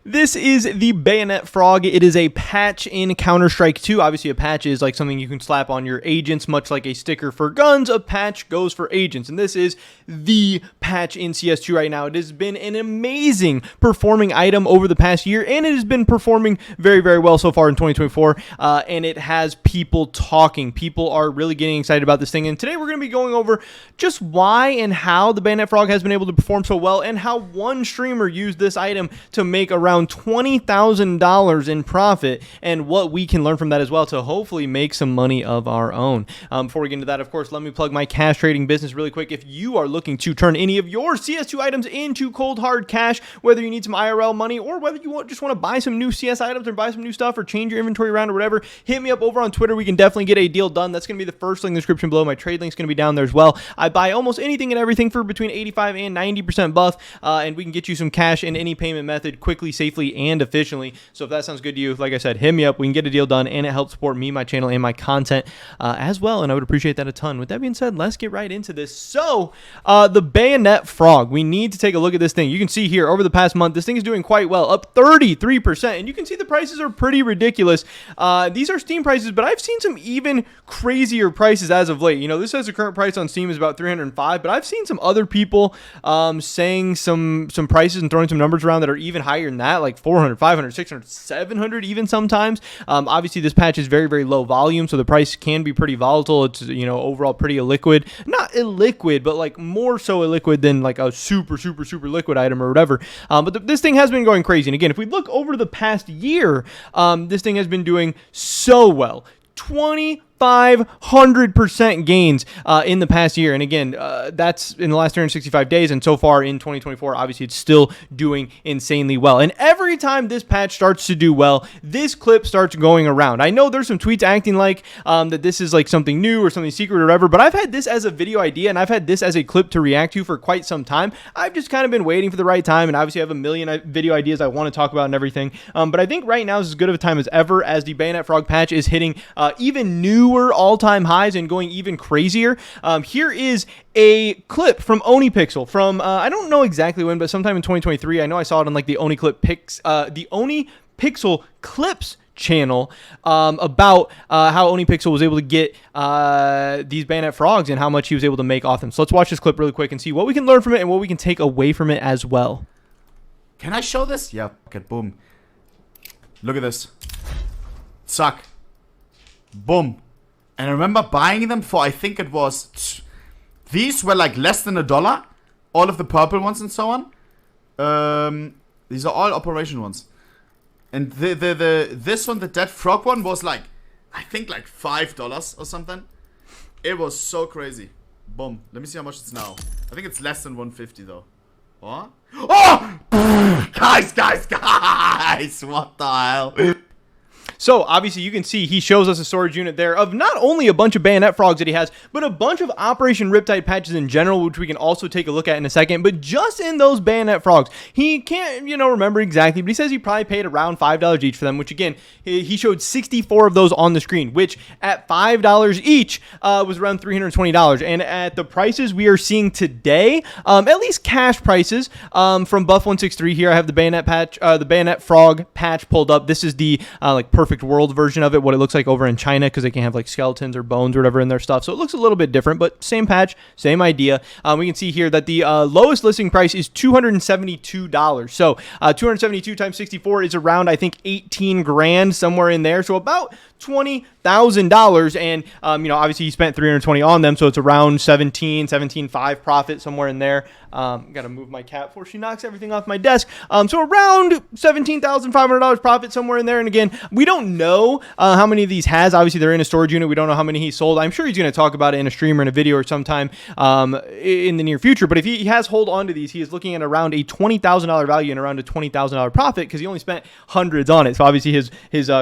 This is the Bayonet Frog. It is a patch in Counter-Strike 2. Obviously, a patch is like something you can slap on your agents, much like a sticker for guns. A patch goes for agents, and this is the patch in CS2 right now. It has been an amazing performing item over the past year, and it has been performing very, very well so far in 2024, and it has people talking. People are really getting excited about this thing, and today we're going to be going over just why and how the Bayonet Frog has been able to perform so well, and how one streamer used this item to make around $20,000 in profit, and what we can learn from that as well to hopefully make some money of our own. Before we get into that, of course, let me plug my cash trading business really quick. If you are looking to turn any of your CS2 items into cold hard cash, whether you need some IRL money or whether you just want to buy some new CS items or buy some new stuff or change your inventory around or whatever, hit me up over on Twitter. We can definitely get a deal done. That's going to be the first link in the description below. My trade link's going to be down there as well. I buy almost anything and everything for between 85 and 90% buff, and we can get you some cash in any payment method quickly, safely, and efficiently. So if that sounds good to you, like I said, hit me up. We can get a deal done, and it helps support me, my channel, and my content as well, and I would appreciate that a ton. With that being said, let's get right into this. So the Bayonet Frog, we need to take a look at this thing. You can see here over the past month, this thing is doing quite well, up 33%, and you can see the prices are pretty ridiculous. These are Steam prices, but I've seen some even crazier prices as of late. You know, this says the current price on Steam is about 305, but I've seen some other people saying some prices and throwing some numbers around that are even higher than that, like 400, 500, 600, 700 even sometimes. Obviously, this patch is very, very low volume, so the price can be pretty volatile. It's, you know, overall pretty illiquid. Not illiquid, but like more so illiquid than like a super, super, super liquid item or whatever. But this thing has been going crazy. And again, if we look over the past year, this thing has been doing so well. 2,500% gains in the past year. And again, that's in the last 365 days. And so far in 2024, obviously, it's still doing insanely well. And every time this patch starts to do well, this clip starts going around. I know there's some tweets acting like that this is like something new or something secret or whatever, but I've had this as a video idea and I've had this as a clip to react to for quite some time. I've just kind of been waiting for the right time, and obviously I have a million video ideas I want to talk about and everything. But I think right now is as good of a time as ever, as the Bayonet Frog patch is hitting even newer all-time highs and going even crazier. Here is a clip from ohnePixel from I don't know exactly when, but sometime in 2023. I know I saw it on like the ohnePixel clips channel about how ohnePixel was able to get these Bayonet Frogs and how much he was able to make off them. So let's watch this clip really quick and see what we can learn from it and what we can take away from it as well. Can I show this? Yeah. Okay, boom. Look at this. Suck. Boom. And I remember buying them for, I think it was, these were like less than $1. All of the purple ones and so on. These are all operation ones. And this one, the dead frog one, was like, I think like $5 or something. It was so crazy. Boom. Let me see how much it's now. I think it's less than 150 though. What? Oh! Guys! What the hell? So obviously you can see he shows us a storage unit there of not only a bunch of Bayonet Frogs that he has, but a bunch of Operation Riptide patches in general, which we can also take a look at in a second. But just in those Bayonet Frogs, he can't, remember exactly, but he says he probably paid around $5 each for them, which again, he showed 64 of those on the screen, which at $5 each was around $320. And at the prices we are seeing today, at least cash prices, from Buff163 here, I have the Bayonet patch, the Bayonet Frog patch pulled up. This is the like perfect world version of it, what it looks like over in China, because they can have like skeletons or bones or whatever in their stuff. So it looks a little bit different, but same patch, same idea. We can see here that the lowest listing price is $272. So 272 times 64 is around, I think, 18 grand, somewhere in there. So about $20,000, and obviously he spent 320 on them, so it's around 17.5 profit, somewhere in there. Gotta move my cat before she knocks everything off my desk. So around $17,500 profit, somewhere in there. And again, we don't know how many of these has. Obviously they're in a storage unit. We don't know how many he sold. I'm sure he's going to talk about it in a stream or in a video or sometime in the near future. But if he has hold on to these, he is looking at around a $20,000 value and around a $20,000 profit, because he only spent hundreds on it. So obviously his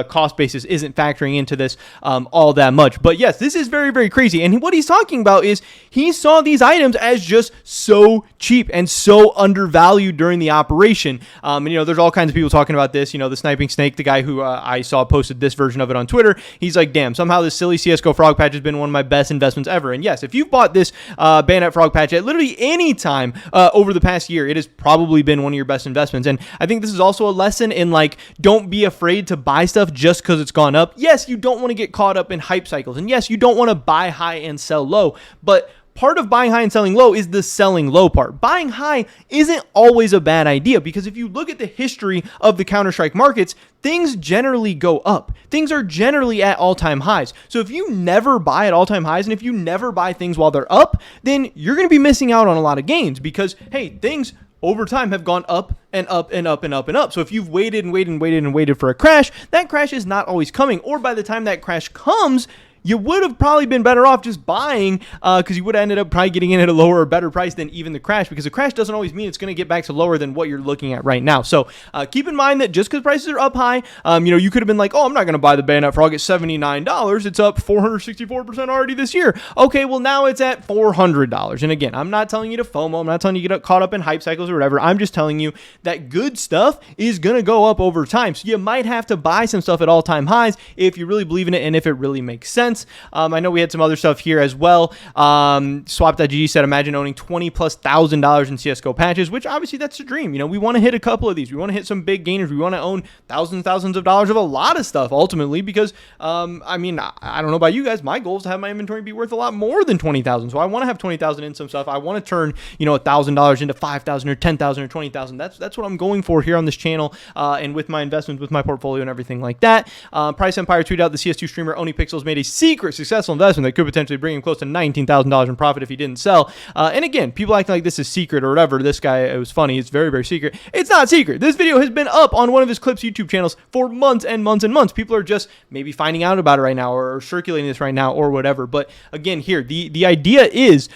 cost basis isn't factoring factoring into this all that much. But yes, this is very, very crazy. And what he's talking about is he saw these items as just so cheap and so undervalued during the operation. And, there's all kinds of people talking about this. The Sniping Snake, the guy who I saw posted this version of it on Twitter, he's like, damn, somehow this silly CSGO frog patch has been one of my best investments ever. And yes, if you've bought this Bayonet frog patch at literally any time over the past year, it has probably been one of your best investments. And I think this is also a lesson in, like, don't be afraid to buy stuff just because it's gone up. Yes, you don't want to get caught up in hype cycles. And yes, you don't want to buy high and sell low. But part of buying high and selling low is the selling low part. Buying high isn't always a bad idea, because if you look at the history of the Counter-Strike markets, things generally go up. Things are generally at all-time highs. So if you never buy at all-time highs, and if you never buy things while they're up, then you're going to be missing out on a lot of gains, because, hey, things over time have gone up and up and up and up and up. So if you've waited and waited and waited and waited for a crash, that crash is not always coming. Or by the time that crash comes, you would have probably been better off just buying, because you would have ended up probably getting in at a lower or better price than even the crash, because the crash doesn't always mean it's going to get back to lower than what you're looking at right now. So keep in mind that just because prices are up high, you could have been like, oh, I'm not going to buy the Bayonet Frog at $79. It's up 464% already this year. Okay, well, now it's at $400. And again, I'm not telling you to FOMO. I'm not telling you to get caught up in hype cycles or whatever. I'm just telling you that good stuff is going to go up over time. So you might have to buy some stuff at all-time highs if you really believe in it and if it really makes sense. I know we had some other stuff here as well. Swap.gg said, imagine owning $20,000+ in CSGO patches, which obviously that's a dream. We want to hit a couple of these. We want to hit some big gainers. We want to own thousands of dollars of a lot of stuff ultimately, because, I don't know about you guys. My goal is to have my inventory be worth a lot more than 20,000. So I want to have 20,000 in some stuff. I want to turn, $1,000 into 5,000 or 10,000 or 20,000. That's what I'm going for here on this channel, and with my investments, with my portfolio and everything like that. Price Empire tweeted out the CS2 streamer ohnePixel made a secret successful investment that could potentially bring him close to $19,000 in profit if he didn't sell. And again, people acting like this is secret or whatever. This guy, it was funny. It's very, very secret. It's not secret. This video has been up on one of his Clips YouTube channels for months and months and months. People are just maybe finding out about it right now, or circulating this right now, or whatever. But again, here, the idea is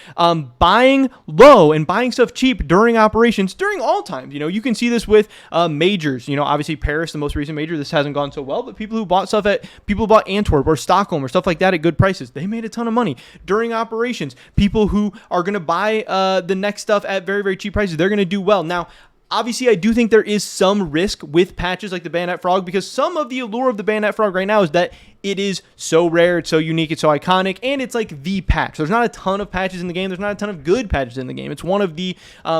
buying low and buying stuff cheap during operations, during all times. You can see this with majors. Obviously Paris, the most recent major, this hasn't gone so well, but people who bought Antwerp or Stockholm or stuff like that at good prices, they made a ton of money during operations. People who are going to buy the next stuff at very, very cheap prices, they're going to do well. Now, obviously, I do think there is some risk with patches like the Bayonet Frog, because some of the allure of the Bayonet Frog right now is that it is so rare, it's so unique, it's so iconic, and it's like the patch. There's not a ton of patches in the game. There's not a ton of good patches in the game. It's one of the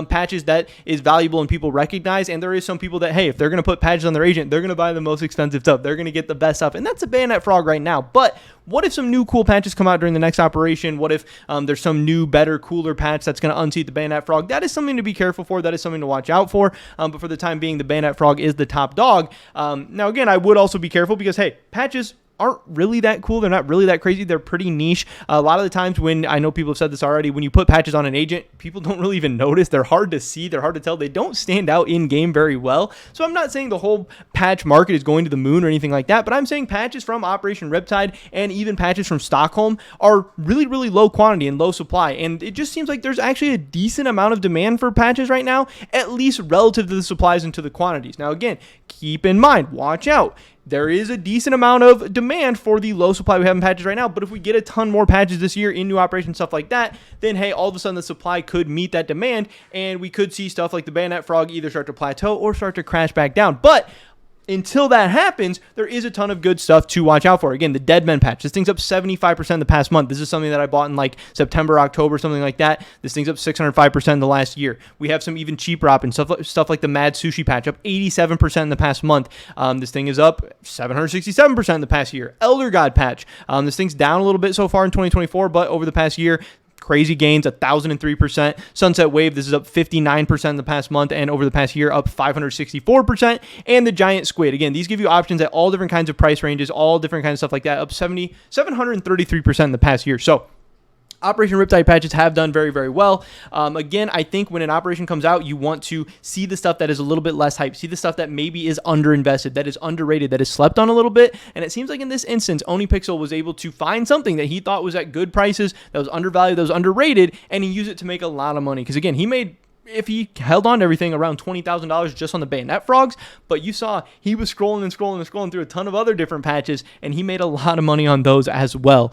patches that is valuable and people recognize, and there is some people that, hey, if they're going to put patches on their agent, they're going to buy the most expensive stuff. They're going to get the best stuff, and that's a Bayonet Frog right now. But what if some new cool patches come out during the next operation? What if there's some new, better, cooler patch that's going to unseat the Bayonet Frog? That is something to be careful for. That is something to watch out for. But for the time being, the Bayonet Frog is the top dog. Now, again, I would also be careful because, hey, patches aren't really that cool. They're not really that crazy. They're pretty niche. A lot of the times when, I know people have said this already, when you put patches on an agent, people don't really even notice. They're hard to see. They're hard to tell. They don't stand out in game very well. So I'm not saying the whole patch market is going to the moon or anything like that, but I'm saying patches from Operation Riptide and even patches from Stockholm are really, really low quantity and low supply. And it just seems like there's actually a decent amount of demand for patches right now, at least relative to the supplies and to the quantities. Now, again, keep in mind, watch out. There is a decent amount of demand for the low supply we have in patches right now, but if we get a ton more patches this year in new operations, stuff like that, then hey, all of a sudden the supply could meet that demand, and we could see stuff like the Bayonet Frog either start to plateau or start to crash back down. But until that happens, there is a ton of good stuff to watch out for. Again, the Deadman patch. This thing's up 75% in the past month. This is something that I bought in like September, October, something like that. This thing's up 605% in the last year. We have some even cheap options, stuff like the Mad Sushi patch, up 87% in the past month. This thing is up 767% in the past year. Elder God patch. This thing's down a little bit so far in 2024, but over the past year, crazy gains, 1,003%. Sunset Wave, this is up 59% in the past month, and over the past year, up 564%. And the Giant Squid, again, these give you options at all different kinds of price ranges, all different kinds of stuff like that, up 733% in the past year. So Operation Riptide patches have done very, very well. Again, I think when an operation comes out, you want to see the stuff that is a little bit less hype, see the stuff that maybe is underinvested, that is underrated, that is slept on a little bit. And it seems like in this instance, ohnePixel was able to find something that he thought was at good prices, that was undervalued, that was underrated, and he used it to make a lot of money. Because again, he made if he held on to everything, around $20,000 just on the bayonet frogs. But you saw he was scrolling and scrolling and scrolling through a ton of other different patches, and he made a lot of money on those as well.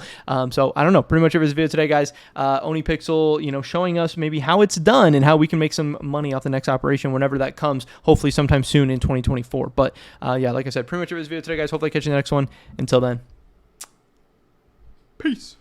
So I don't know, pretty much over this video today, guys. ohnePixel, showing us maybe how it's done and how we can make some money off the next operation whenever that comes, hopefully sometime soon in 2024. But yeah, like I said, pretty much over this video today, guys. Hopefully I catch you in the next one. Until then, peace.